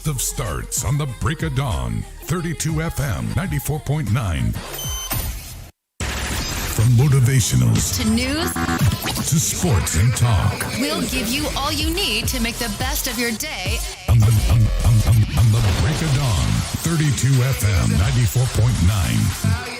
of starts on the break of dawn. 32 FM 94.9. From motivationals to news to sports and talk. We'll give you all you need to make the best of your day. On the break of dawn. 32 FM 94.9.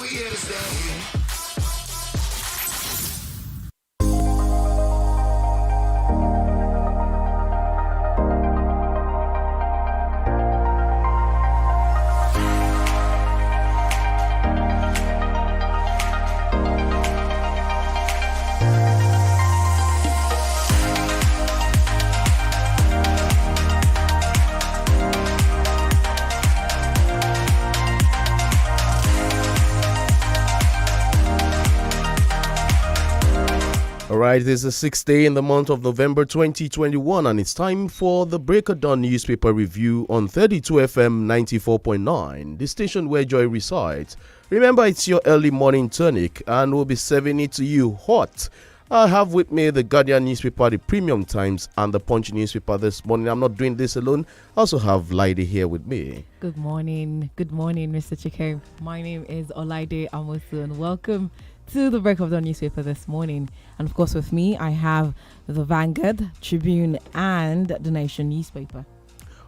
All right, this is the sixth day in the month of November 2021, and it's time for the Break of Dawn newspaper review on 32 FM 94.9, the station where joy resides. Remember, it's your early morning tonic, and we'll be serving it to you hot. I have with me the Guardian newspaper, the Premium Times, and the Punch newspaper this morning. I'm not doing this alone. I also have Laide here with me. Good morning, Mr. Chike. My name is Olaide Amosu, and welcome to the Break of Dawn newspaper this morning. And of course, with me, I have the Vanguard, Tribune, and the Nation newspaper.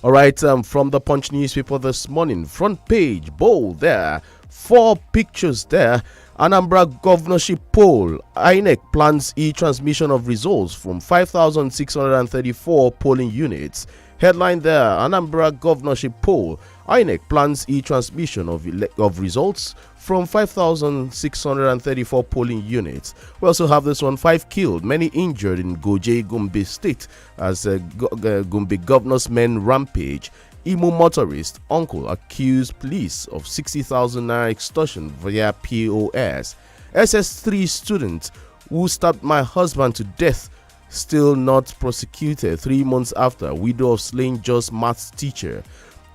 All right, from the Punch newspaper this morning, front page, bold there, 4 pictures there. Anambra governorship poll, INEC plans e-transmission of results from 5,634 polling units. Headline there, Anambra governorship poll, INEC plans e-transmission of results from 5,634 polling units. We also have this one, 5 killed, many injured in Gombe State as Gombe governor's men rampage. Imo motorist uncle accused police of 60,000 naira extortion via POS. SS3 student who stabbed my husband to death still not prosecuted 3 months after widow of slain just maths teacher.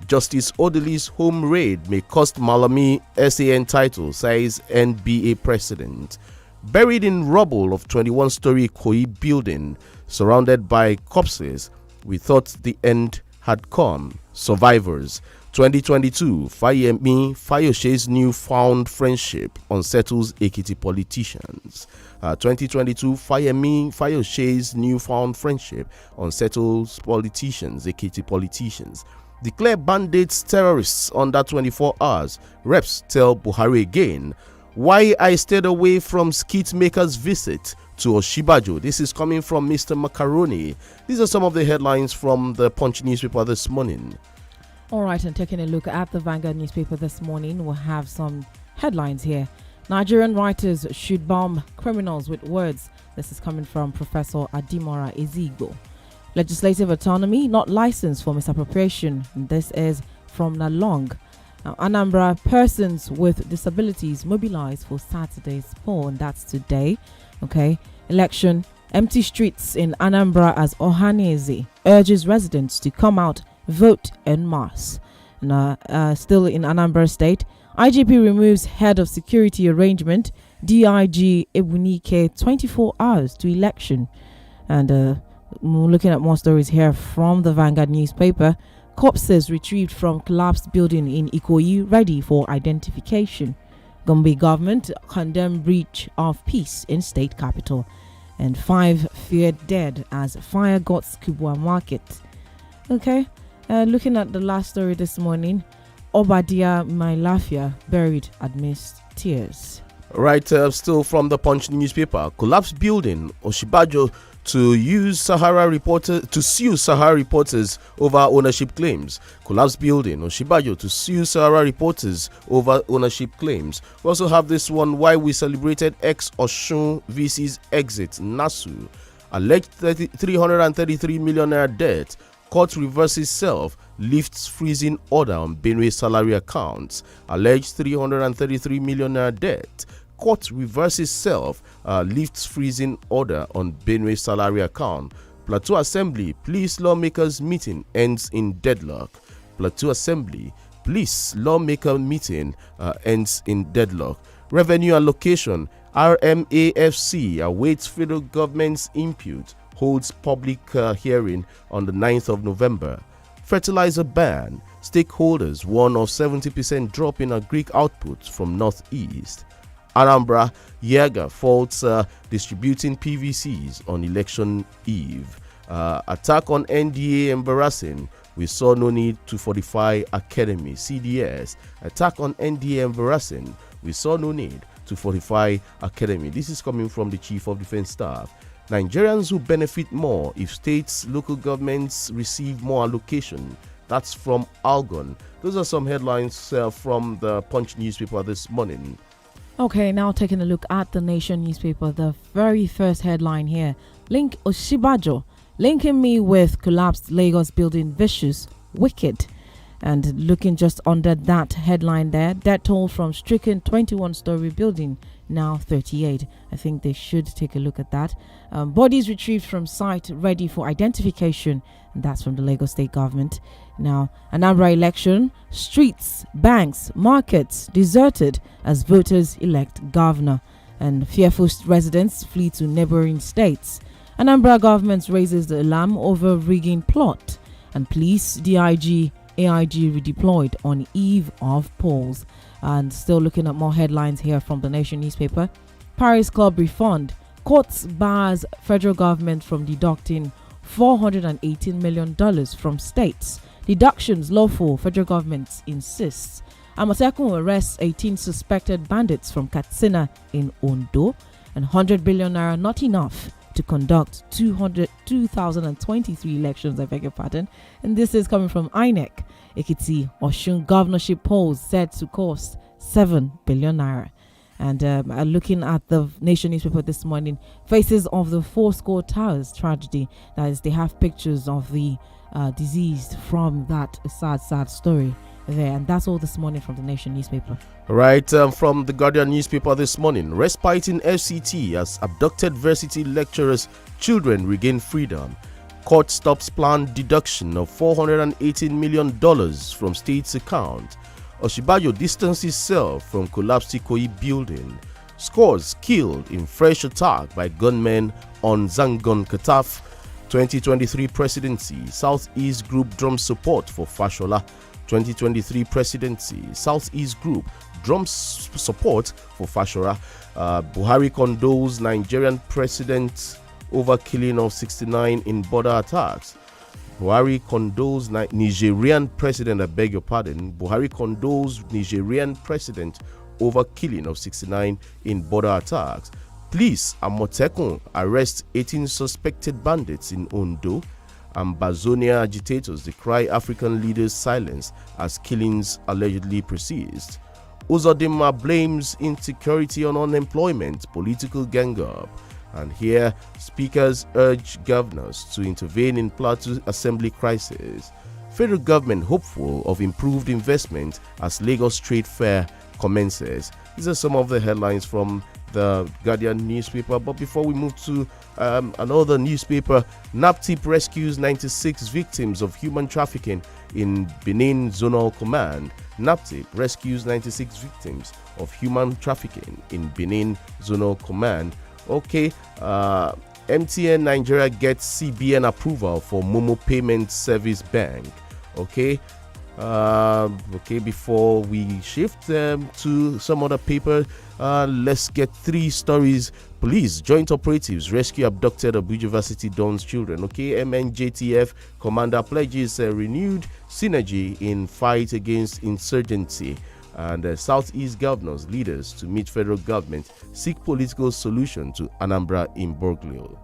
Justice Odili's home raid may cost Malami SAN title, says NBA president. Buried in rubble of 21-story Koi building surrounded by corpses, we thought the end had come. Survivors. 2022, Fayemi Fayoshe's newfound friendship unsettles Ekiti politicians. 2022, Fayemi Fayoshe's newfound friendship unsettles Ekiti politicians. Declare bandits terrorists under 24 hours. Reps tell Buhari again. Why I stayed away from skit maker's visit to Oshibajo. This is coming from Mr. Macaroni. These are some of the headlines from the Punch newspaper this morning. All right, and taking a look at the Vanguard newspaper this morning, we'll have some headlines here. Nigerian writers should bomb criminals with words. This is coming from Professor Adimora Ezigbo. Legislative autonomy not licensed for misappropriation. This is from Nalong. Now, Anambra persons with disabilities mobilized for Saturday's poll, and that's today. Okay. Election. Empty streets in Anambra as Ohaneze urges residents to come out, vote en masse. Still in Anambra State, IGP removes head of security arrangement, DIG Ebunike 24 hours to election. And looking at more stories here from the Vanguard newspaper. Corpses retrieved from collapsed building in Ikoyi ready for identification. Gombe government condemned breach of peace in state capital. And 5 feared dead as fire got Kubwa market. Okay, looking at the last story this morning, Obadia Mailafia buried amidst tears. Right, still from the Punch newspaper, collapsed building, Oshibajo to sue Sahara reporters over ownership claims. Collapsed building, Oshibajo to sue Sahara reporters over ownership claims. We also have this one, why we celebrated ex-Oshun VC's exit, Nasu. Alleged 333 million naira debt. Court reverses self, lifts freezing order on Benue salary accounts. Alleged 333 million naira debt. Court reverses self, lifts freezing order on Benue salary account. Plateau Assembly, police lawmakers meeting ends in deadlock. Plateau Assembly, police lawmaker meeting ends in deadlock. Revenue allocation, RMAFC awaits federal government's input, holds public hearing on the 9th of November. Fertilizer ban. Stakeholders warn of 70% drop in agric output from northeast. Anambra, Yega faults distributing PVCs on election eve. Attack on NDA embarrassing. We saw no need to fortify academy. CDS. Attack on NDA embarrassing. We saw no need to fortify academy. This is coming from the Chief of Defense Staff. Nigerians will benefit more if states, local governments receive more allocation. That's from Algon. Those are some headlines from the Punch newspaper this morning. Okay, now taking a look at the Nation newspaper, the very first headline here. Link Oshibajo, linking me with collapsed Lagos building vicious, wicked. And looking just under that headline there, death toll from stricken 21-story building, now 38. I think they should take a look at that. Bodies retrieved from site ready for identification, and that's from the Lagos State government. Now, Anambra election, streets, banks, markets deserted as voters elect governor, and fearful residents flee to neighboring states. Anambra government raises the alarm over rigging plot, and police, DIG, AIG redeployed on eve of polls. And still looking at more headlines here from the Nation newspaper. Paris Club refund. Courts bars federal government from deducting $418 million from states. Deductions lawful, federal government insists. Amotekun arrests 18 suspected bandits from Katsina in Ondo. And 100 billion naira not enough to conduct 2023 elections, I beg your pardon. And this is coming from INEC. Ekiti Oshun governorship polls said to cost 7 billion naira. And looking at the Nation newspaper this morning, faces of the Fourscore Towers tragedy. That is, they have pictures of the deceased from that sad story there. And that's all this morning from the Nation newspaper. Right, from the Guardian newspaper this morning. Respite in FCT as abducted varsity lecturers' children regain freedom. Court stops planned deduction of $418 million from state's account. Oshibajo distances self from collapsed Ikoyi building. Scores killed in fresh attack by gunmen on Zangon Kataf. 2023 presidency. Southeast Group drums support for Fashola. 2023 presidency. Southeast Group drums support for Fashola. Buhari condoles Nigerian president over killing of 69 in border attacks. Buhari condoles Nigerian president, I beg your pardon. Buhari condoles Nigerian president over killing of 69 in border attacks. Police Amotekun arrest 18 suspected bandits in Ondo. Ambazonia agitators decry African leaders' silence as killings allegedly persist. Uzodinma blames insecurity on unemployment, political gang-up. And here, speakers urge governors to intervene in Plateau Assembly crisis. Federal government hopeful of improved investment as Lagos Trade Fair commences. These are some of the headlines from the Guardian newspaper. But before we move to another newspaper, NAPTIP rescues 96 victims of human trafficking in Benin Zonal Command. NAPTIP rescues 96 victims of human trafficking in Benin Zonal Command. Okay, MTN Nigeria gets CBN approval for Momo Payment Service Bank. Okay, before we shift to some other paper, let's get three stories. Police joint operatives rescue abducted Abuja Varsity Dons children. Okay, MNJTF commander pledges renewed synergy in fight against insurgency. And Southeast governors, leaders to meet federal government, seek political solution to Anambra imbroglio.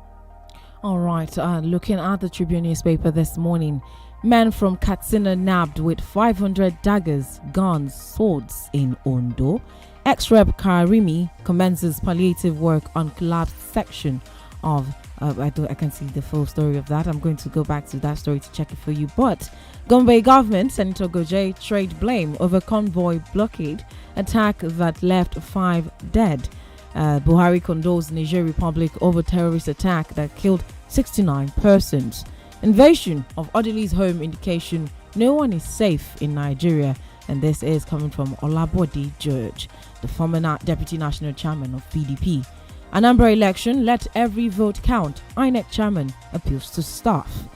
All right, looking at the Tribune newspaper this morning, men from Katsina nabbed with 500 daggers, guns, swords in Ondo. Ex-Rep Karimi commences palliative work on collapsed section of I can see the full story of that. I'm going to go back to that story to check it for you. But Gombe government, Senator Goje, trade blame over convoy blockade attack that left 5 dead. Buhari condoles Niger Republic over terrorist attack that killed 69 persons. Invasion of Odili's home indication no one is safe in Nigeria. And this is coming from Olabode George, the former deputy national chairman of PDP. Anambra election, let every vote count. INEC chairman appeals to staff.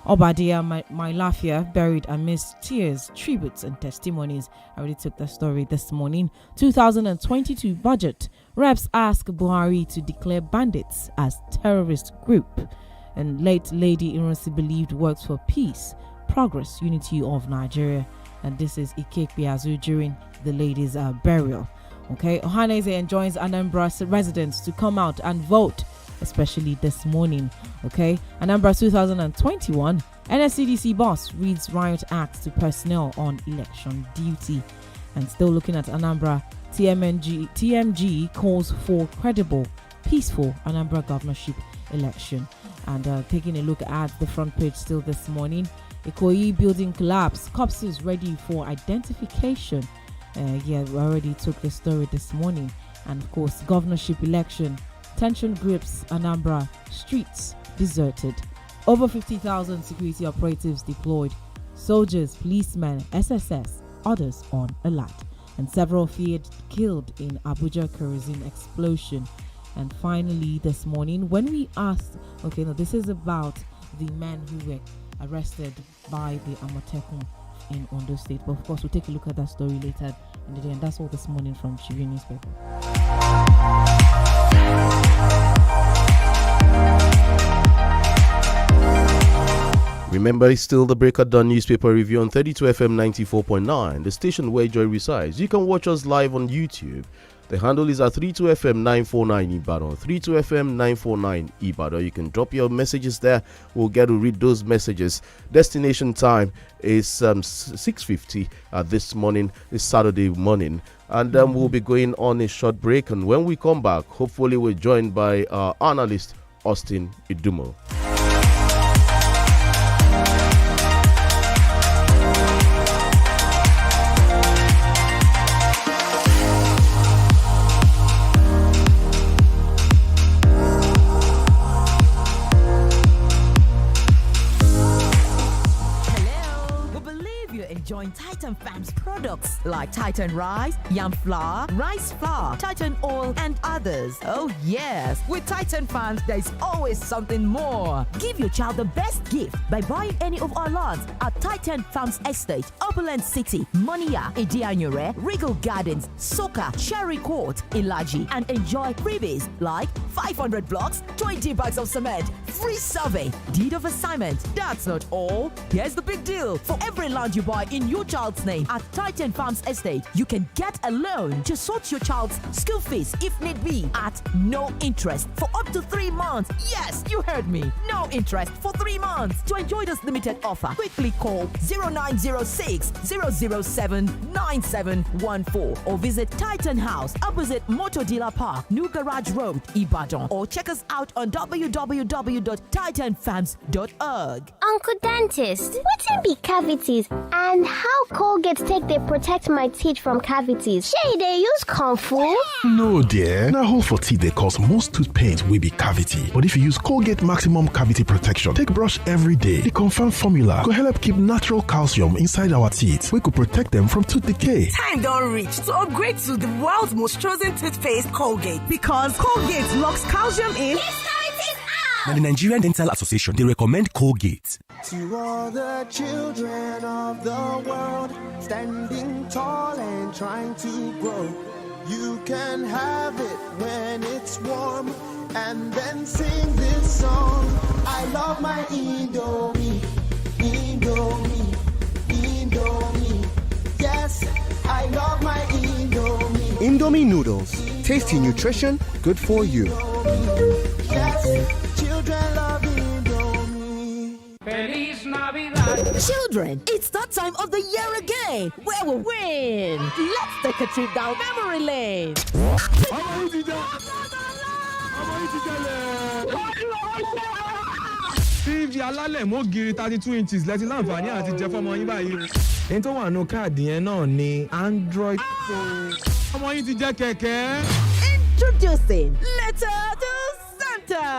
Obadiah Mailafia buried amidst tears, tributes, and testimonies. I already took the story this morning. 2022 budget. Reps ask Buhari to declare bandits as terrorist group. And late Lady Ironsi believed works for peace, progress, unity of Nigeria. And this is Ikekwe Azu during the lady's burial. Okay, Ohaneze enjoins Anambra residents to come out and vote, especially this morning. Okay, Anambra 2021 NSCDC boss reads riot act to personnel on election duty. And still looking at Anambra, TMG calls for credible, peaceful Anambra governorship election. And taking a look at the front page still this morning, Ikoyi building collapse, corpses ready for identification. We already took the story this morning. And of course, governorship election, tension grips Anambra, streets deserted. Over 50,000 security operatives deployed, soldiers, policemen, SSS, others on alert. And several feared killed in Abuja kerosene explosion. And finally this morning, when we asked, this is about the men who were arrested by the Amotekun in Ondo State. But of course, we'll take a look at that story later in the day. And that's all this morning from Tribune Newspaper. Remember, it's still the Break of Dawn newspaper review on 32 FM 94.9, the station where joy resides. You can watch us live on YouTube. The handle is at 32FM 949 Ibadan. 32FM 949 Ibadan. You can drop your messages there. We'll get to read those messages. Destination time is 6:50 this morning, this Saturday morning. And we'll be going on a short break. And when we come back, hopefully we're joined by our analyst, Austin Idumo. Join Titan Farms products like Titan Rice, Yam Flour, Rice Flour, Titan Oil, and others. Oh yes, with Titan Farms, there's always something more. Give your child the best gift by buying any of our lots at Titan Farms Estate, Opulent City, Monia, Idianyure, Regal Gardens, Soka, Cherry Court, Ilaji, and enjoy freebies like 500 blocks, 20 bags of cement, free survey, deed of assignment. That's not all. Here's the big deal. For every land you buy in your child's name at Titan Farms Estate, you can get a loan to sort your child's school fees if need be at no interest for up to 3 months. Yes, you heard me. No interest for 3 months. To enjoy this limited offer, quickly call 0906 007 9714 or visit Titan House opposite Motor Dealer Park, New Garage Road, Ibadan, or check us out on www.titanfarms.org. Uncle Dentist, what can be cavities and how Colgate take they protect my teeth from cavities? Shey they use Kung Fu? No dear, na hole for teeth they cause most tooth pains will be cavity. But if you use Colgate Maximum Cavity Protection, take brush every day. The confirmed formula could help keep natural calcium inside our teeth. We could protect them from tooth decay. Time don't reach to upgrade to the world's most chosen toothpaste, Colgate, because Colgate locks calcium in. Now, the Nigerian Dental Association, they recommend Colgate. To all the children of the world, standing tall and trying to grow, you can have it when it's warm, and then sing this song. I love my Indomie, Indomie, Indomie. Yes, I love my Indomie. Indomie noodles, tasty nutrition, good for you. Yes, children love Indomie. Feliz Navidad. Children, it's that time of the year again where we win. Let's take a trip down memory lane. TV alálẹ̀ mọ́gìrì 32 inches lẹ́tí láǹfààní àti jẹ fọ́mọ yín báyìí. Èyí tó wà nù káàdì yẹn náà ni Android phone. Ọmọ yín ti jẹ kẹ̀kẹ́. Introducing Letter to Santa.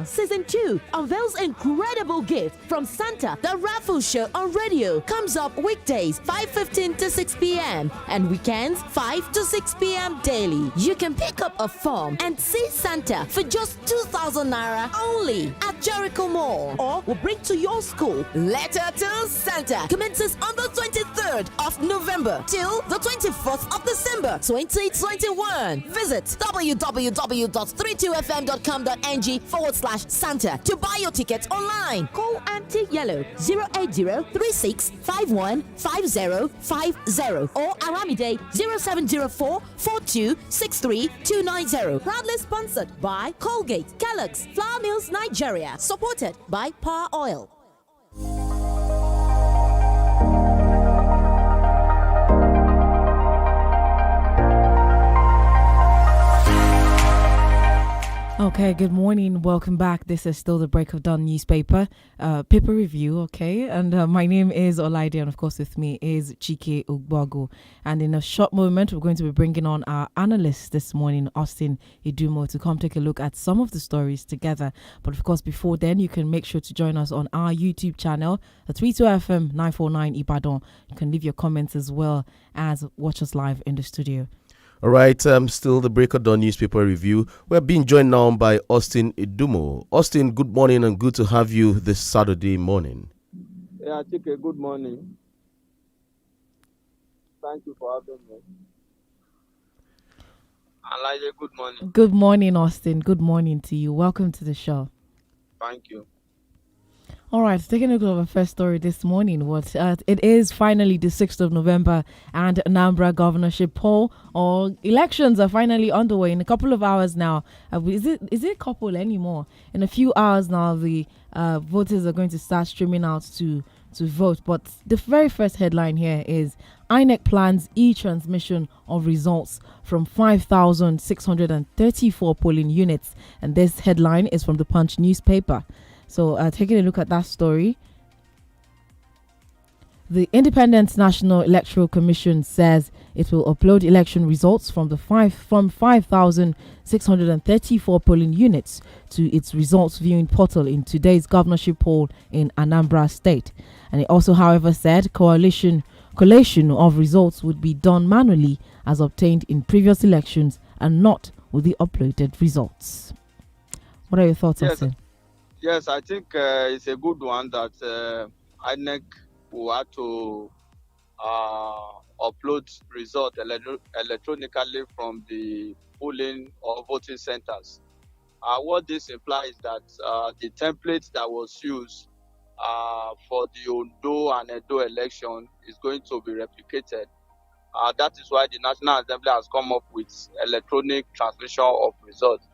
Season 2 unveils incredible gift from Santa. The raffle show on radio comes up weekdays 5:15 to 6 p.m. and weekends 5 to 6 p.m. daily. You can pick up a form and see Santa for just 2,000 naira only at Jericho Mall, or we'll bring to your school. Letter to Santa commences on the 23rd of November till the 24th of December 2021. Visit www.32fm.com.ng/Santa to buy your tickets online. Call Auntie Yellow 08036515050 or Aramide 07044263 Proudly sponsored by Colgate, Kellogg's, Flour Mills Nigeria. Supported by Power Oil. Okay, good morning. Welcome back. This is still the Break of Dawn newspaper, paper review, okay? And my name is Olaide, and of course with me is Chike Ugbago. And in a short moment, we're going to be bringing on our analyst this morning, Austin Idumo, to come take a look at some of the stories together. But of course, before then, you can make sure to join us on our YouTube channel, the 32FM 949 Ibadan. You can leave your comments as well as watch us live in the studio. All right, still the Break of Dawn newspaper review. We're being joined now by Austin Idumo. Austin, good morning and good to have you this Saturday morning. Yeah, Chike, good morning. Thank you for having me. Elijah, good morning. Good morning, Austin. Good morning to you. Welcome to the show. Thank you. All right, taking a look at our first story this morning. It is finally the 6th of November and Anambra governorship poll or elections are finally underway in a couple of hours now. Is it a couple anymore? In a few hours now, the voters are going to start streaming out to vote. But the very first headline here is INEC plans e-transmission of results from 5,634 polling units. And this headline is from the Punch newspaper. So taking a look at that story, the Independent National Electoral Commission says it will upload election results from 5,634 polling units to its results viewing portal in today's governorship poll in Anambra State. And it also, however, said collation of results would be done manually as obtained in previous elections and not with the uploaded results. What are your thoughts, Austin? Yes, I think it's a good one that INEC will have to upload results electronically from the polling or voting centers. What this implies that the template that was used for the Ondo and Edo election is going to be replicated. That is why the National Assembly has come up with electronic transmission of results.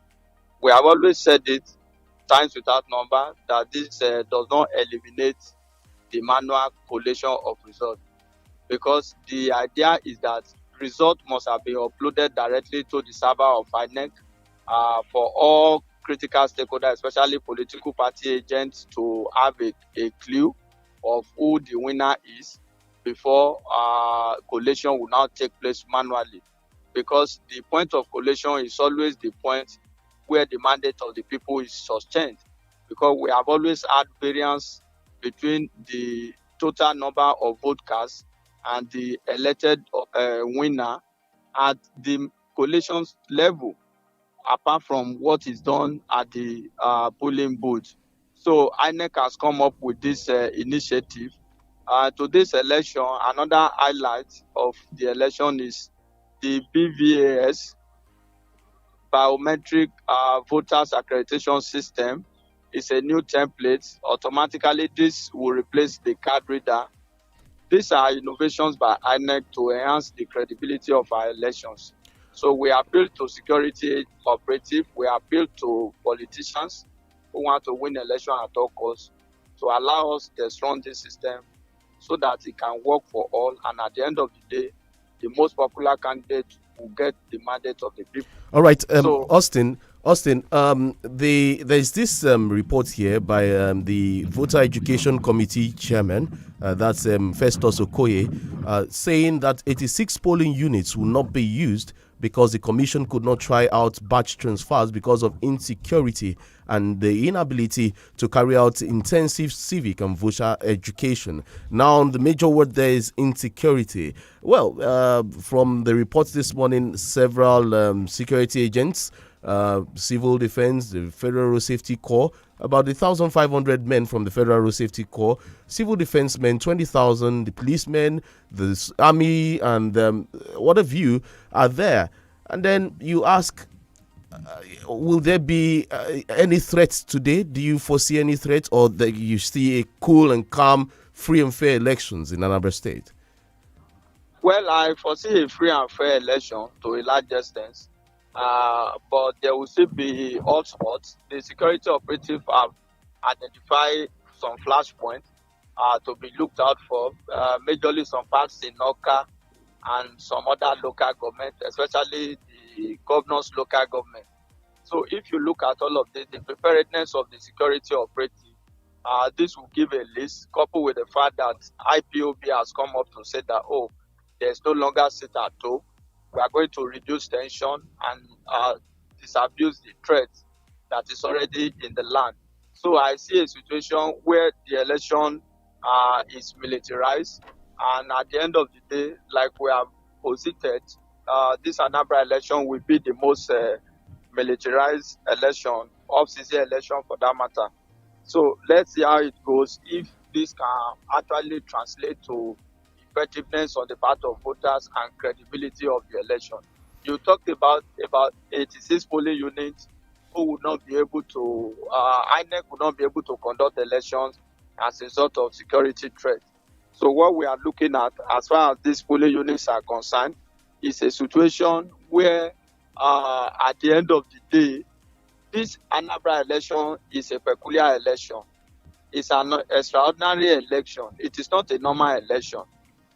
We have always said it times without number that this does not eliminate the manual collation of results, because the idea is that results must have been uploaded directly to the server of INEC for all critical stakeholders, especially political party agents, to have a clue of who the winner is before collation will now take place manually, because the point of collation is always the point where the mandate of the people is sustained, because we have always had variance between the total number of vote cast and the elected winner at the collation level, apart from what is done at the polling booth. So INEC has come up with this initiative. To this election, another highlight of the election is the BVAS, Biometric Voters Accreditation System. Is a new template. Automatically, this will replace the card reader. These are innovations by INEC to enhance the credibility of our elections. So we appeal to security operatives, we appeal to politicians who want to win election at all costs to allow us to run this system so that it can work for all, and at the end of the day, the most popular candidate will get the mandate of the people. All right, Austin, Austin, there's this report here by the Voter Education Committee chairman, that's Festus Okoye, saying that 86 polling units will not be used because the commission could not try out batch transfers because of insecurity and the inability to carry out intensive civic and voter education. Now, the major word there is insecurity. Well, from the reports this morning, several security agents, civil defense, the Federal Road Safety Corps, about 1,500 men from the Federal Road Safety Corps, civil defense men 20,000, the policemen, the army, and what have you are there. And then you ask, will there be any threats today? Do you foresee any threats, or that you see a cool and calm, free and fair elections in Anambra State? Well, I foresee a free and fair election to a large extent. But there will still be hotspots. The security operatives have identified some flashpoints to be looked out for, majorly some parts in Noka and some other local government, especially the governor's local government. So if you look at all of this, the preparedness of the security operative, this will give a list, coupled with the fact that IPOB has come up to say that, there's no longer sit at home. We are going to reduce tension and disabuse the threat that is already in the land. So I see a situation where the election is militarized, and at the end of the day, like we have posited, this Anambra election will be the most militarized election, off-season election for that matter. So let's see how it goes. If this can actually translate to effectiveness on the part of voters and credibility of the election. You talked about 86 polling units who would not be able to, INEC would not be able to conduct elections as a result of security threat. So what we are looking at, as far as these polling units are concerned, is a situation where at the end of the day, this Anambra election is a peculiar election. It's an extraordinary election. It is not a normal election.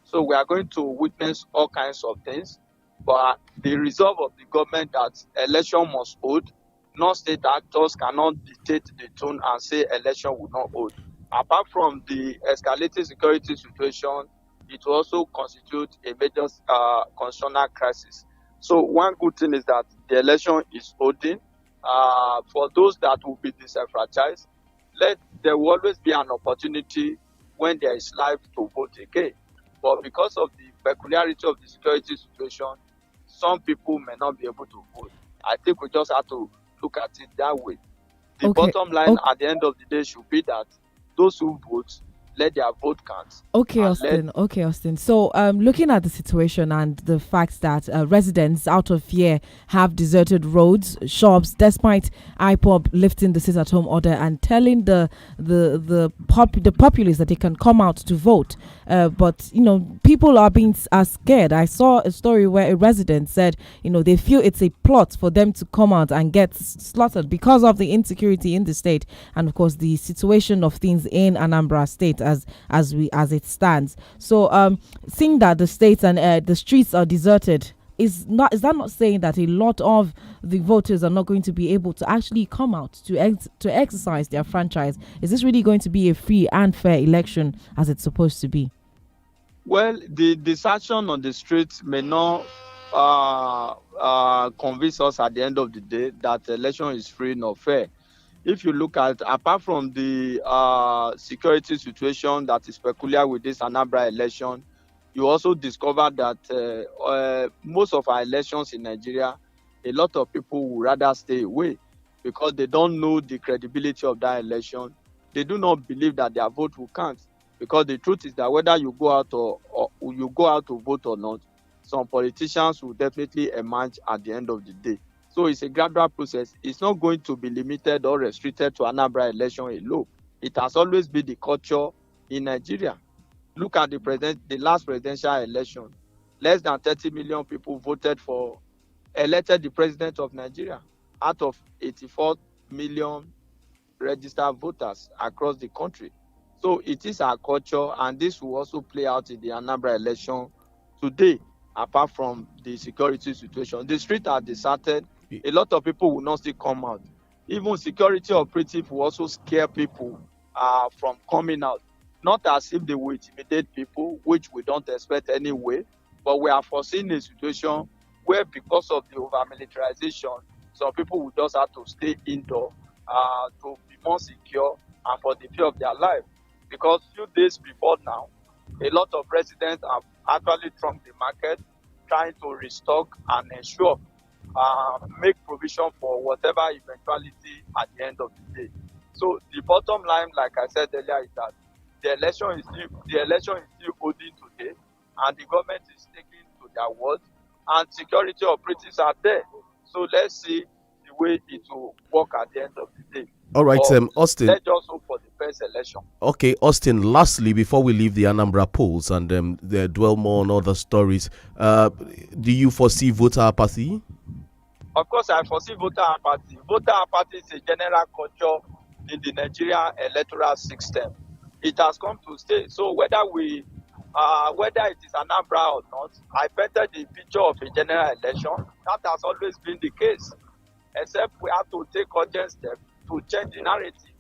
So we are going to witness all kinds of things, but the resolve of the government that election must hold, non-state actors cannot dictate the tone and say election will not hold. Apart from the escalating security situation, it will also constitute a major constitutional crisis. So one good thing is that the election is holding. For those that will be disenfranchised, there will always be an opportunity when there is life to vote again. But because of the peculiarity of the security situation, some people may not be able to vote. I think we just have to look at it that way. The bottom line at the end of the day should be that those who vote, let their vote count. Okay, Austin. So, looking at the situation and the fact that residents, out of fear, have deserted roads, shops, despite IPOB lifting the sit-at-home order and telling the populace that they can come out to vote, but people are scared. I saw a story where a resident said, they feel it's a plot for them to come out and get slaughtered because of the insecurity in the state, and of course the situation of things in Anambra State as it stands. So seeing that the states and the streets are deserted, is that not saying that a lot of the voters are not going to be able to actually come out to exercise their franchise? Is this really going to be a free and fair election as it's supposed to be? Well, the desertion on the streets may not convince us at the end of the day that the election is free nor fair. If you look at, apart from the security situation that is peculiar with this Anambra election, you also discover that most of our elections in Nigeria, a lot of people would rather stay away because they don't know the credibility of that election. They do not believe that their vote will count, because the truth is that whether you go out or you go out to vote or not, some politicians will definitely emerge at the end of the day. So it's a gradual process. It's not going to be limited or restricted to Anambra election alone. It has always been the culture in Nigeria. Look at the last presidential election. Less than 30 million people elected the president of Nigeria out of 84 million registered voters across the country. So it is our culture, and this will also play out in the Anambra election today, apart from the security situation. The streets are deserted. a lot of people will not still come out. Even security operative will also scare people from coming out. Not as if they will intimidate people, which we don't expect anyway, but we are foreseeing a situation where, because of the over-militarization, some people will just have to stay indoor to be more secure and for the fear of their life. Because few days before now, a lot of residents have actually trunked the market, trying to restock and ensure, make provision for whatever eventuality at the end of the day. So the bottom line, like I said earlier, is that the election is still holding today, and the government is taking to their word, and security operatives are there. So let's see the way it will work at the end of the day. All right, Austin. Let's just hope for the best election. Okay, Austin, lastly, before we leave the Anambra polls and dwell more on other stories, do you foresee voter apathy? Of course, I foresee voter apathy. Voter apathy is a general culture in the Nigerian electoral system. It has come to stay. So whether it is Anambra or not, I painted the picture of a general election. That has always been the case. Except we have to take urgent steps to change the narrative.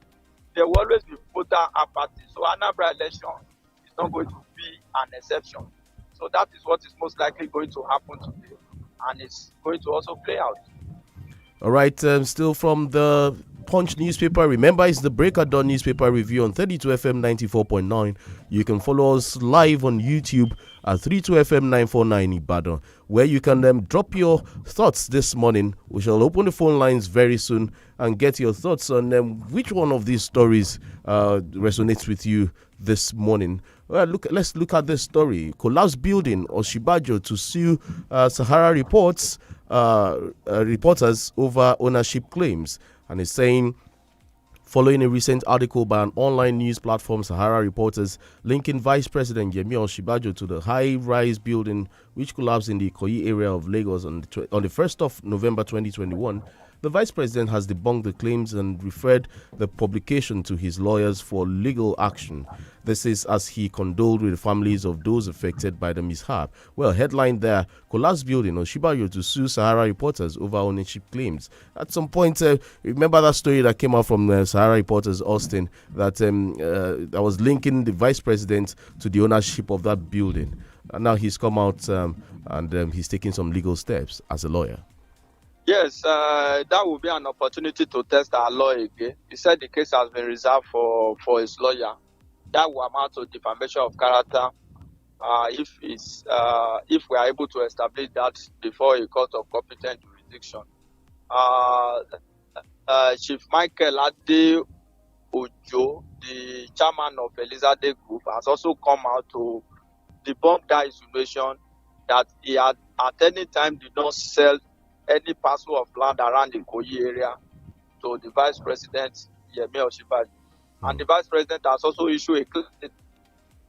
There will always be voter apathy. So Anambra election is not going to be an exception. So that is what is most likely going to happen today. And it's going to also play out. All right, still from the Punch newspaper. Remember, it's the Break of Dawn newspaper review on 32FM 94.9. You can follow us live on YouTube at 32FM 949 Ibadan, where you can drop your thoughts this morning. We shall open the phone lines very soon and get your thoughts on which one of these stories resonates with you this morning. Well, let's look at this story. Collapsed building, Oshibajo to sue Sahara reporters over ownership claims. And it's saying, following a recent article by an online news platform, Sahara Reporters, linking Vice President Yemi Oshibajo to the high-rise building which collapsed in the Ikoyi area of Lagos on the 1st of November 2021, the Vice President has debunked the claims and referred the publication to his lawyers for legal action. This is as he condoled with the families of those affected by the mishap. Well, headline there, collapsed building, Oshibajo to sue Sahara Reporters over ownership claims. At some point, remember that story that came out from Sahara Reporters, Austin, that was linking the Vice President to the ownership of that building. And now he's come out and he's taking some legal steps as a lawyer. Yes, that will be an opportunity to test our law again. He said the case has been reserved for his lawyer. That will amount to defamation of character if we are able to establish that before a court of competent jurisdiction. Chief Michael Ade Ojo, the chairman of Elizade Group, has also come out to debunk that insinuation that he had at any time did not sell any parcel of land around the Ikoyi area to the Vice President, Yemi Oshibajo. And the Vice President has also issued a claim.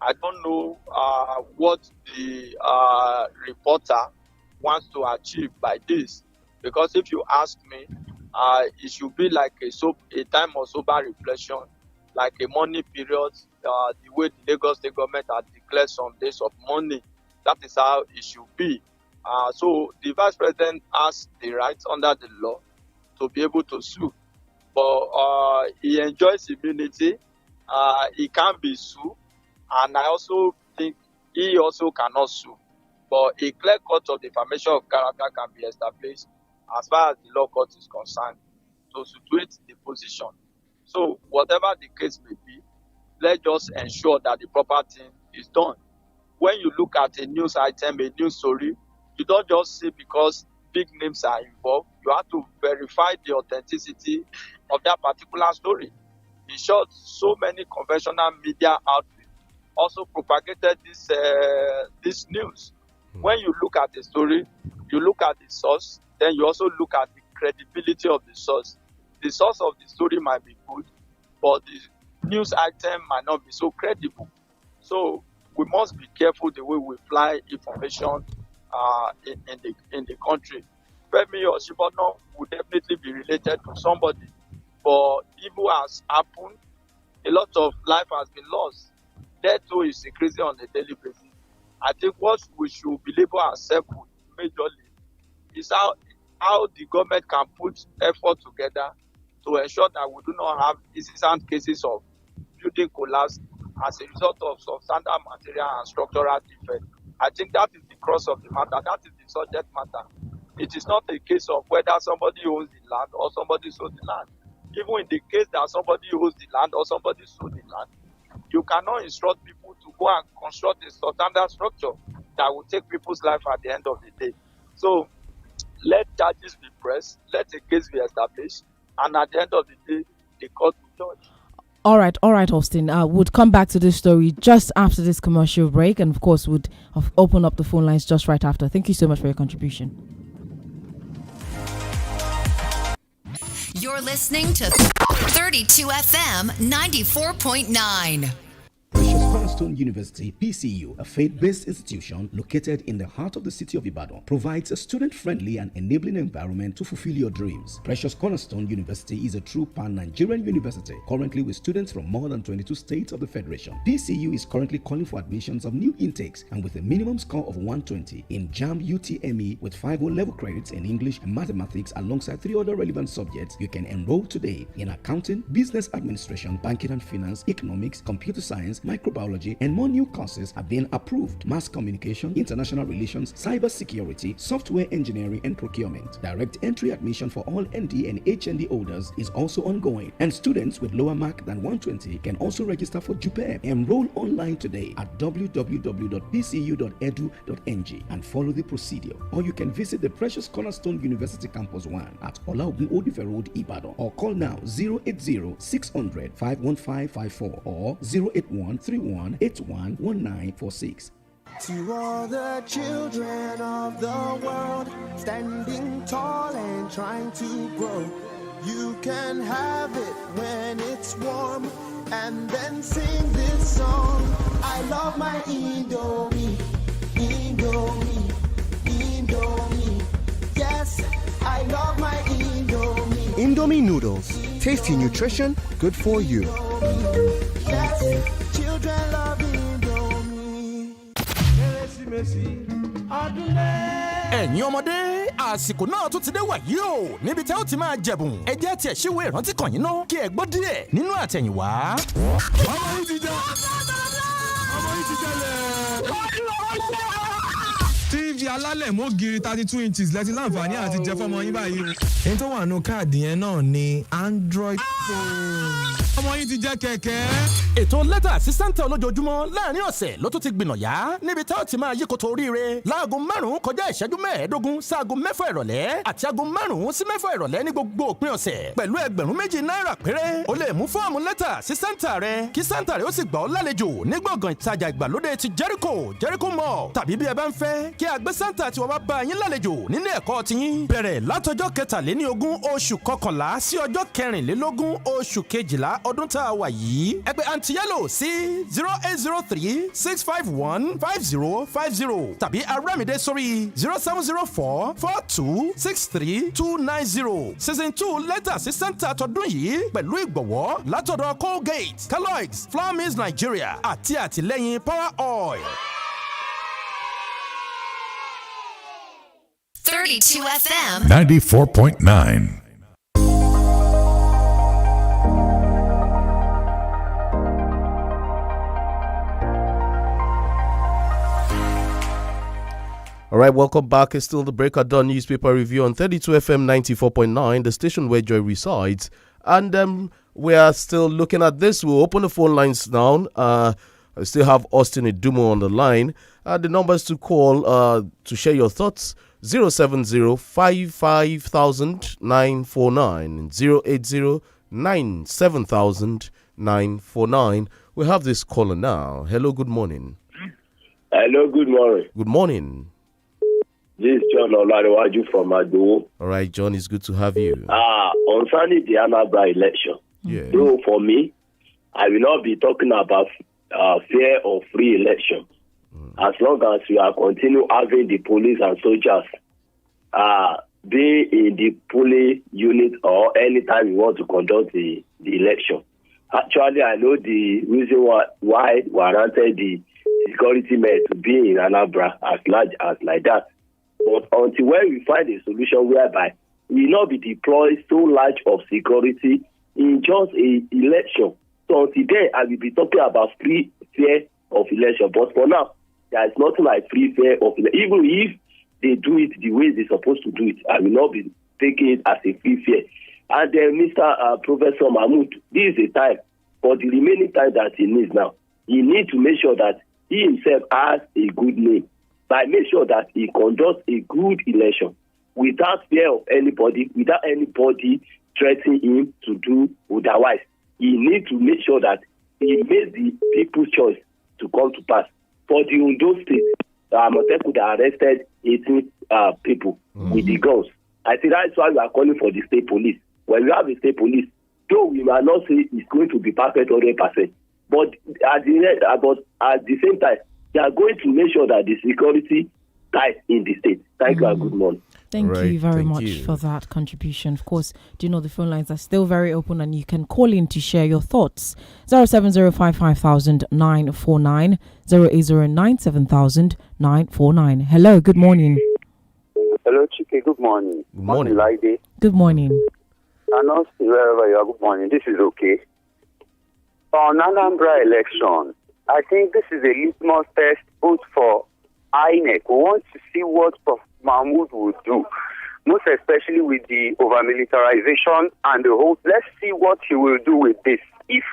I don't know what the reporter wants to achieve by this, because if you ask me, it should be like a time of sober reflection, like a mourning period, the way the Lagos State government had declared some days of mourning. That is how it should be. So the Vice President has the right under the law to be able to sue. But he enjoys immunity. He can't be sued. And I also think he also cannot sue. But a clear court of defamation of character can be established as far as the law court is concerned to situate the position. So whatever the case may be, let's just ensure that the proper thing is done. When you look at a news item, a news story, you don't just say because big names are involved. You have to verify the authenticity of that particular story. In short, so many conventional media outlets also propagated this news. When you look at the story, you look at the source, then you also look at the credibility of the source. The source of the story might be good, but the news item might not be so credible. So we must be careful the way we fly information in the country. Femi Oshibajo would definitely be related to somebody, but evil has happened. A lot of life has been lost. Death toll is increasing on a daily basis. I think what we should be able to accept majorly is how how the government can put effort together to ensure that we do not have incessant cases of building collapse as a result of substandard material and structural defect. I think that is the crux of the matter. That is the subject matter. It is not a case of whether somebody owns the land or somebody sold the land. Even in the case that somebody owns the land or somebody sold the land, you cannot instruct people to go and construct a substandard structure that will take people's life at the end of the day. So let charges be pressed, let a case be established, and at the end of the day, the court will judge. All right, Austin. We'll come back to this story just after this commercial break, and of course, would open up the phone lines just right after. Thank you so much for your contribution. You're listening to 32 FM 94.9. Cornerstone University, PCU, a faith-based institution located in the heart of the city of Ibadan, provides a student-friendly and enabling environment to fulfill your dreams. Precious Cornerstone University is a true pan-Nigerian university, currently with students from more than 22 states of the Federation. PCU is currently calling for admissions of new intakes, and with a minimum score of 120 in JAMB UTME with 5 O-level credits in English and mathematics alongside 3 other relevant subjects, you can enroll today in accounting, business administration, banking and finance, economics, computer science, microbiology, and more new courses have been approved. Mass communication, international relations, cyber security, software engineering, and procurement. Direct entry admission for all ND and HND holders is also ongoing, and students with lower mark than 120 can also register for JUPEB. Enroll online today at www.pcu.edu.ng and follow the procedure. Or you can visit the Precious Cornerstone University Campus 1 at Olaogun Odife Road, Ibadan, or call now 080-600-51554 or 081-3181-1946. To all the children of the world, standing tall and trying to grow, you can have it when it's warm, and then sing this song. I love my Indomie, Indomie, Indomie. Yes, I love my Indomie. Indomie noodles. Tasty nutrition, good for you. Yes, children love Indomie. ẹ̀yin ọmọdé àsìkò náà tún ti dé wàyí o níbi tẹ́ ó ti máa jẹ̀bùn ẹ jẹ́ tiẹ̀ ṣíwèé ìrántí kàn yín náà kí ẹ gbọ́ díẹ̀ nínú àtẹ̀yìnwá. ọmọ yìí ti jẹ́ TV alálẹ̀ mọ́gìrì 32 inches lẹ́tí láǹfààní àti jẹ fọ́mọ yín báyìí o. èyí tó wà nù káàdì yẹn náà ni Android phone. ọmọ yín ti jẹ́ kẹ̀kẹ́. ètò lẹ́tà sí Santa olójoojúmọ́ láàrin ọ̀sẹ̀ ló tún ti gbìnàyà níbi tá ó ti máa yí koto oríire láago 5 kọjá ìṣẹ́jú 15 sáago 6 ìrọ̀lẹ́ àti aago 5 sí 6 ìrọ̀lẹ́ ní gbogbo òpin ọ̀sẹ̀ pẹ̀lú $2,000 náírà péré. o lè mú fọ́ọ̀mù lẹ́tà sí Santa rẹ kí Santa rẹ ó sì gbà ọ́ lálejò ní gbọ̀ngàn ìtajà ìgbàlódé ti Jericho Mall tàbí bí ẹ bá ń fẹ́ kí a gbé Santa tí wọ́n bá bá yín lálejò nílé ẹ̀kọ́ tiyín bẹ̀rẹ̀ látọjọ́ 23 oṣù kọkànlá sí ọjọ́ 24 oṣù kejìlá ọdún tá a wà yìí ẹ pè Aunty Yellow sí 0803-651-5050 tàbí Aramide sórí 0704-4263-290. Season 2 lẹ́tà sí Santa tọdún yìí pẹ̀lú ìgbọ̀wọ́ látọ̀dọ̀ Colgate, Kellogg's, Flour Mills Nigeria àti àtìlẹ́yìn Power Oil. 32 FM 94.9. All right, welcome back. It's still the Break of Dawn newspaper review on 32 FM 94.9, the station where joy resides. And we are still looking at this. We'll open the phone lines now. I still have Austin Idumo on the line. The numbers to call to share your thoughts: 070-55000-949, 080-970-949. We have this caller now. Hello, good morning. Hello, good morning. Good morning. This is John Olarewaju from Ado. All right, John, it's good to have you. Concerning the Anambra election, though for me, I will not be talking about fair or free election. As long as we are continue having the police and soldiers be in the polling unit or anytime we want to conduct the election. Actually, I know the reason why warranted the security men to be in Anambra as large as like that. But until when we find a solution whereby we will not be deployed so large of security in just a election. So until then, I will be talking about free, fair of election. But for now, there is nothing like free, fair of election. Even if they do it the way they're supposed to do it, I will not be taking it as a free, fair. And then Mr. Professor Mahmoud, this is a time for the remaining time that he needs now. He needs to make sure that he himself has a good name. By make sure that he conducts a good election without fear of anybody, without anybody threatening him to do otherwise. He needs to make sure that he makes the people's choice to come to pass. For the Ondo State, Moteku arrested 18 people with the guns. I think that's why we are calling for the state police. When we have the state police, though we might not say it's going to be perfect 100%, but at the same time, they are going to make sure that the security tight in the state. Thank you and good morning. Thank you very much for that contribution. Of course, do you know the phone lines are still very open and you can call in to share your thoughts. 070550949, 080970949. Hello, good morning. Hello, Chike, good morning. Good morning. Lady. Good morning. And also, wherever you are, good morning. This is okay. On Anambra election, I think this is a litmus test both for INEC. We want to see what Prof. Mahmoud will do, most especially with the over-militarization and the whole. Let's see what he will do with this. If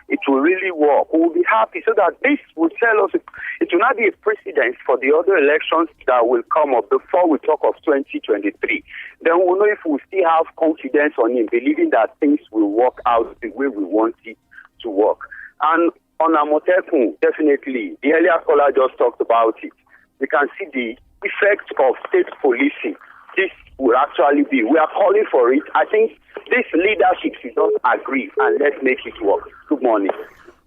it will really work, we will be happy so that this will tell us it will not be a precedent for the other elections that will come up before we talk of 2023. Then we'll know if we still have confidence on him, believing that things will work out the way we want it to work. And on Amotekun, definitely, the earlier caller just talked about it. We can see the effects of state policing. This will actually be. We are calling for it. I think this leadership should not agree and let's make it work. Good morning.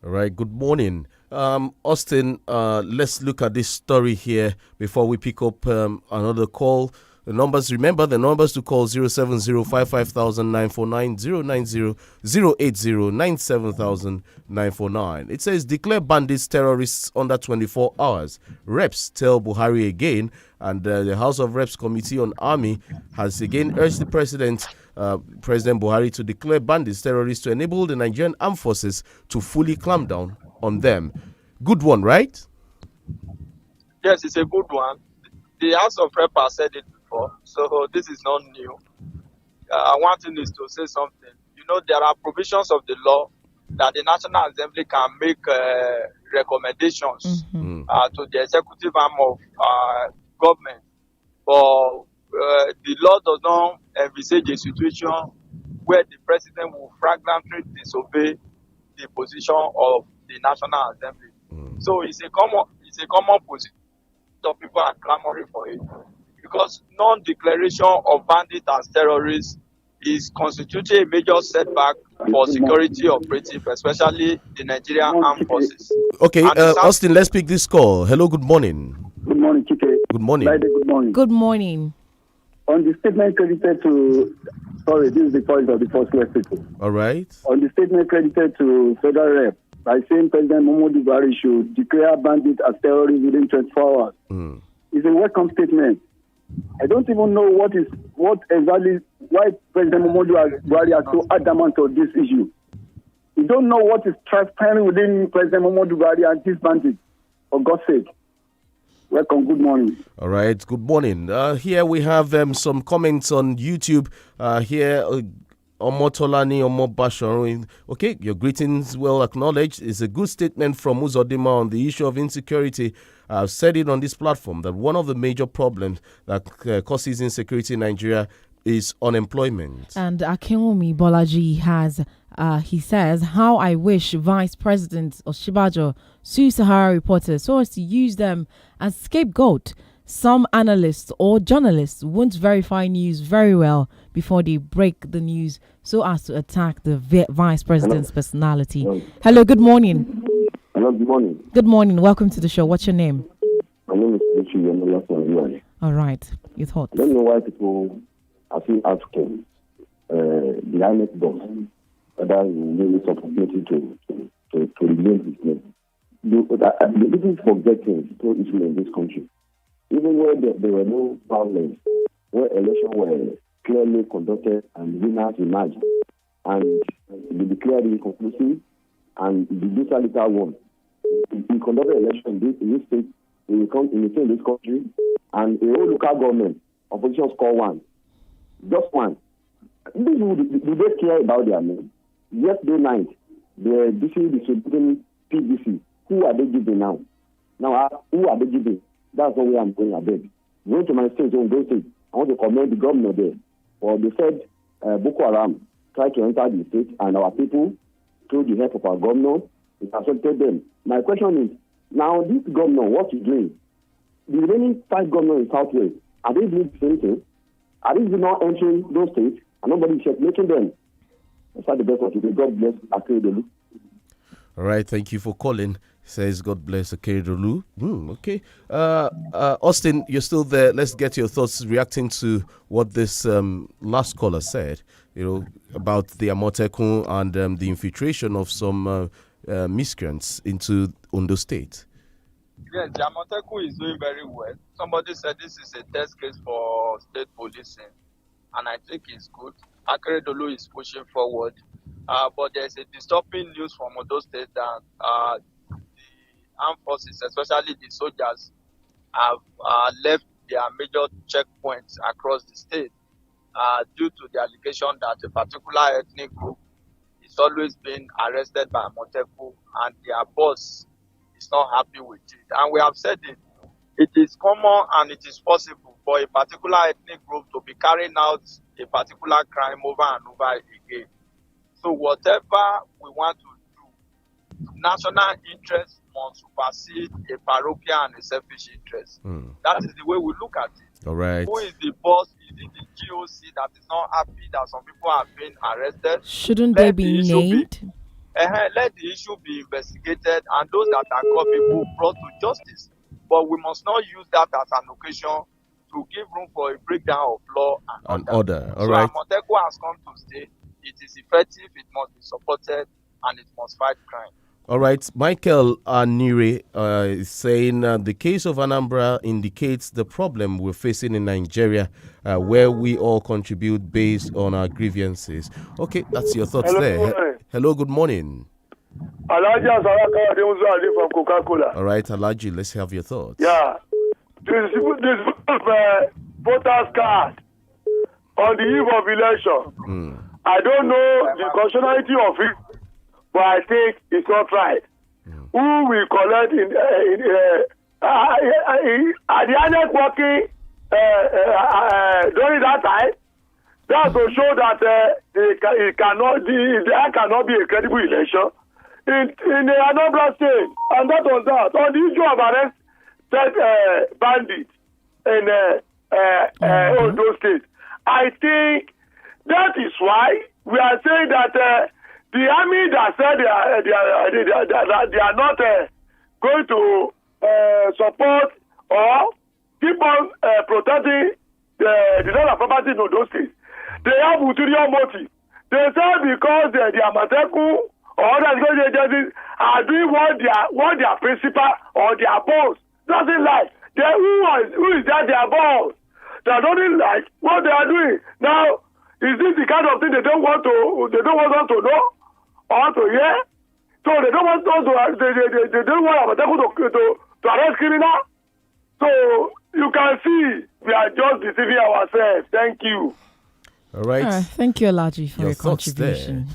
All right, good morning. Austin, let's look at this story here before we pick up another call. The numbers to call 070-550-949, 080-080-97949. It says, declare bandits terrorists under 24 hours. Reps tell Buhari again, and the House of Reps Committee on Army has again urged the President Buhari to declare bandits terrorists to enable the Nigerian armed forces to fully clamp down on them. Good one, right? Yes, it's a good one. The House of Reps has said it before, so this is not new. One thing is to say something. You know, there are provisions of the law that the National Assembly can make recommendations to the executive arm of government. But the law does not envisage a situation where the president will flagrantly disobey the position of the National Assembly. So it's a common position. So people are clamoring for it. Because non-declaration of bandits as terrorists is constituting a major setback for security operatives, especially the Nigerian armed forces. Okay, Austin, let's pick this call. Hello, good morning. Good morning, Chike. Good morning. Good morning. Good morning. On the statement credited to, this is the point of the first people. All right. On the statement credited to Federal Rep, by saying President Muhammadu Buhari should declare bandits as terrorists within 24 hours. It's a welcome statement. I don't even know why President Muhammadu Buhari is so adamant on this issue. We don't know what is transpiring within President Muhammadu Buhari and these bandits, for God's sake. Welcome, good morning. All right, good morning. Here we have some comments on YouTube. Omotolani Omobasharo. Okay, your greetings well acknowledged. It's a good statement from Uzodima on the issue of insecurity. I've said it on this platform that one of the major problems that causes insecurity in Nigeria is unemployment. And Akinwumi Bolaji he says, how I wish Vice President Oshibajo sues Sahara reporters so as to use them as scapegoat. Some analysts or journalists won't verify news very well before they break the news so as to attack the vice president's personality. Hello, good morning. Hello, good morning. Good morning. Welcome to the show. What's your name? My name is Richie. All right. Your thoughts? I don't know why people are still asking the INEC boss whether he will give this opportunity to remain his name. The people forgetting people issue in this country. Even where there were no violence, where elections were clearly conducted and winners emerged, and they declared inconclusive, and the loser later won. He conducted election in this state, in this country, and a whole local government, opposition score one. Just one. Do they care about their name? Yesterday night, the DC distributing PVC. Who are they giving now? Now, who are they giving? That's the way I'm going ahead. Going to my state, I want to commend the governor there. For they said Boko Haram tried to enter the state, and our people, through the help of our governor, it affected them. My question is, now this governor, what is doing? The remaining 5 governors in Southwest, are they doing the same thing? Are they not entering those states, and nobody is making them? That's the best of it. God bless Akeredolu. All right, thank you for calling. Says God bless Akeredolu. Okay. Austin, you're still there. Let's get your thoughts reacting to what this last caller said, about the Amotekun and the infiltration of some miscreants into Ondo State. Yes, the Amotekun is doing very well. Somebody said this is a test case for state policing, and I think it's good. Akeredolu is pushing forward, but there's a disturbing news from Ondo State that the armed forces, especially the soldiers, have left their major checkpoints across the state due to the allegation that a particular ethnic group is always being arrested by Amotekun, and their boss is not happy with it. And we have said it is common and it is possible for a particular ethnic group to be carrying out a particular crime over and over again. So whatever we want to do, national interest must supersede a parochial and a selfish interest. That is the way we look at it. All right. Who is the boss? Is it the GOC that is not happy that some people have been arrested? Shouldn't they be named? Let the issue be investigated, and those that are caught people brought to justice. But we must not use that as an occasion to give room for a breakdown of law and order. All right. Amotekun has come to stay. It is effective, it must be supported, and it must fight crime. All right. Michael Anire is saying the case of Anambra indicates the problem we're facing in Nigeria, where we all contribute based on our grievances. Okay, that's your thoughts there. Hello, good morning. Alaji Asaraka Ademuzu from Coca-Cola. All right, Alaji, let's have your thoughts. Yeah. This voters card on the eve of election. I don't know the constitutionality of it, but I think it's not right. Who will collect are the INEC working during that time? That's to show that there cannot be a credible election in the Anambra State, and that was that. On the issue of arrested bandits in Ondo State, I think that is why we are saying that the army that said they are not going to support or keep on protecting the land and property in Ondo State, they have ulterior motive. They say because the Amotekun or other security agencies are doing what their principal or their boss doesn't like. Who is that their boss? They don't like what they are doing. Now, is this the kind of thing they don't want us to know or to hear? So they don't want us to they don't want Amotekun to arrest criminals. So you can see we are just deceiving ourselves. Thank you. All right. Thank you, Alaji, for your contribution.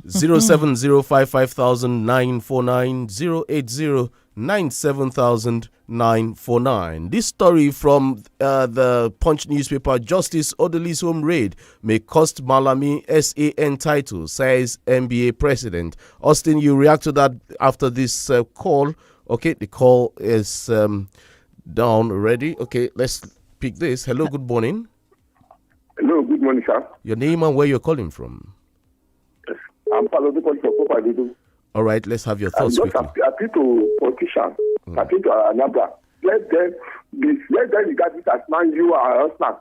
070550949 080970949. This story from the Punch newspaper: Justice Odeli's home raid may cost Malami SAN title, says NBA president. Austin, you react to that after this call. Okay, the call is down already. Okay, let's pick this. Hello, good morning. Hello, good morning, sir. Your name and where you're calling from? Yes. I'm Palodo calling from Popadido. All right, let's have your thoughts quickly. Appeal to politicians, appeal to Anambra. Let them regard it as man, you are a husband.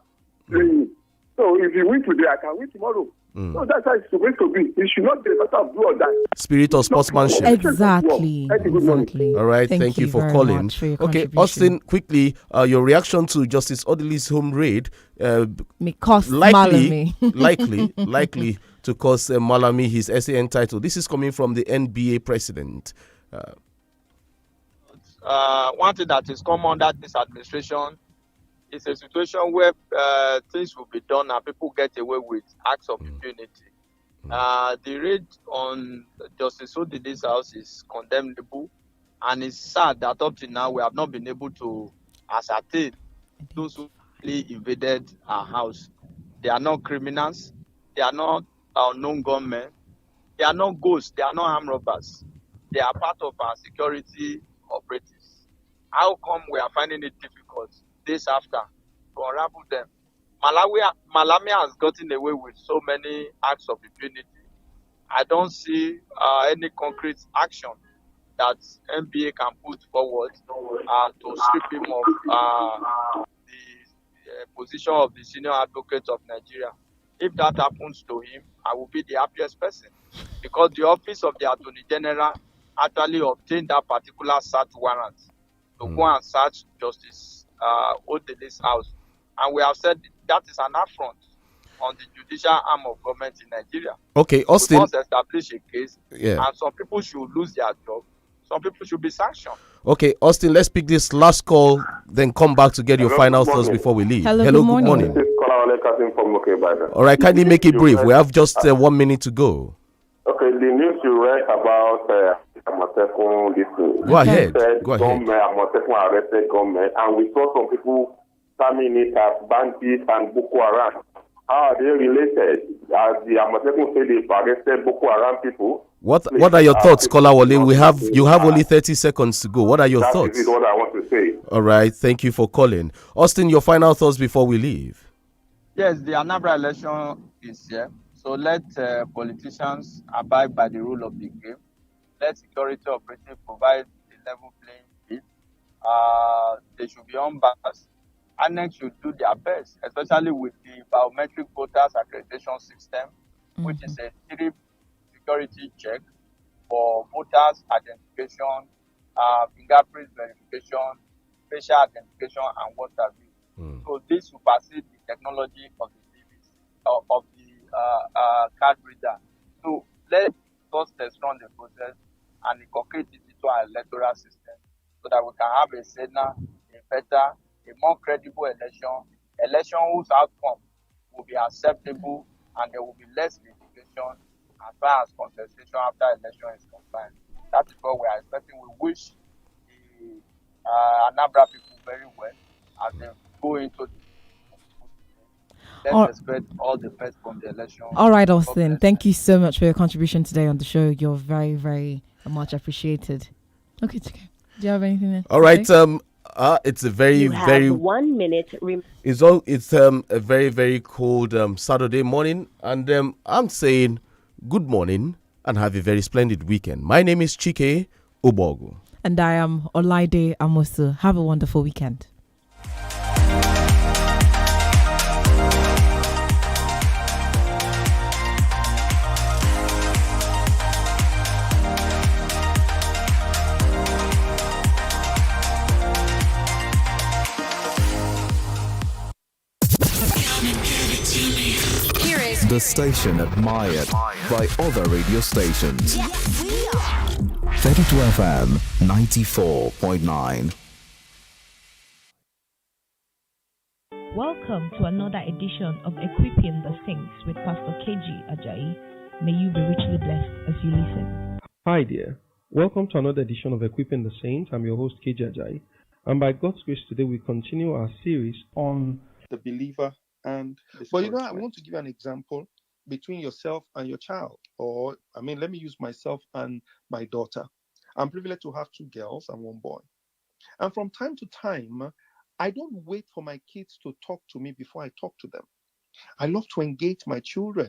So if you win today, I can win tomorrow. No, that's how it's supposed to be. It should not be a matter of do or die. Spirit of sportsmanship. Exactly. All right, thank you for very calling. much for your Okay, contribution. Austin, quickly, your reaction to Justice Odili's home raid may cost likely Malami. to cost Malami his SAN title. This is coming from the NBA president. One thing that is common under this administration is a situation where things will be done and people get away with acts of impunity. The raid on Justice Odili's house is condemnable, and it's sad that up to now we have not been able to ascertain those who really invaded our house. They are not criminals. They are not unknown gunmen. They are not ghosts. They are not armed robbers. They are part of our security operatives. How come we are finding it difficult days after to unravel them? Malami has gotten away with so many acts of impunity. I don't see any concrete action that NBA can put forward to strip him of the position of the senior advocate of Nigeria. If that happens to him, I will be the happiest person, because the office of the Attorney General actually obtained that particular search warrant to go and search Justice Odili's house. And we have said that is an affront on the judicial arm of government in Nigeria. Okay, Austin. We must establish a case, Yeah. and some people should lose their job. Some people should be sanctioned. Okay, Austin, let's pick this last call, then come back to get your final thoughts before we leave. Hello, good morning. This is Kola Olekasin from Okebada. All right, kindly make it brief. We have just 1 minute to go. Okay, the news you read about Amotekun, this thing. Go ahead. Go ahead. Amotekun arrested government, and we saw some people terming it as bandits and Boko Haram. How are they related? As the Amotekun say they've arrested Boko Haram people. What are your thoughts, Kolawole? You have only 30 seconds to go. What are your thoughts? That is what I want to say. All right, thank you for calling. Austin, your final thoughts before we leave. Yes, the Anambra election is here. So let politicians abide by the rule of the game. Let security operatives provide a level playing field. They should be unbiased. INEC should do their best, especially with the biometric voters accreditation system, which is a 3 security check for voters identification, fingerprint verification, facial identification, and what have you. So this supersedes the technology of the card reader. So let us test run the process and incorporate it into our electoral system so that we can have a saner, a better, a more credible election whose outcome will be acceptable, and there will be less litigation as far as contestation after election is concerned. That is what we are expecting. We wish the Anambra people very well as they go into the let's expect all the best from the election. All right, Austin. Thank you so much for your contribution today on the show. You're very, very much appreciated. Okay, it's okay. Do you have anything else? All right. It's a very, very 1 minute. It's a very, very cold Saturday morning, and I'm saying good morning and have a very splendid weekend. My name is Chike Ubogu, and I am Olaide Amosu. Have a wonderful weekend. The station admired by other radio stations. 32 FM 94.9. Welcome to another edition of Equipping the Saints with Pastor KG Ajayi. May you be richly blessed as you listen. Hi there. Welcome to another edition of Equipping the Saints. I'm your host KG Ajayi. And by God's grace today we continue our series on the believer and but I want to give you an example between yourself and your child. Let me use myself and my daughter. I'm privileged to have 2 girls and 1 boy. And from time to time, I don't wait for my kids to talk to me before I talk to them. I love to engage my children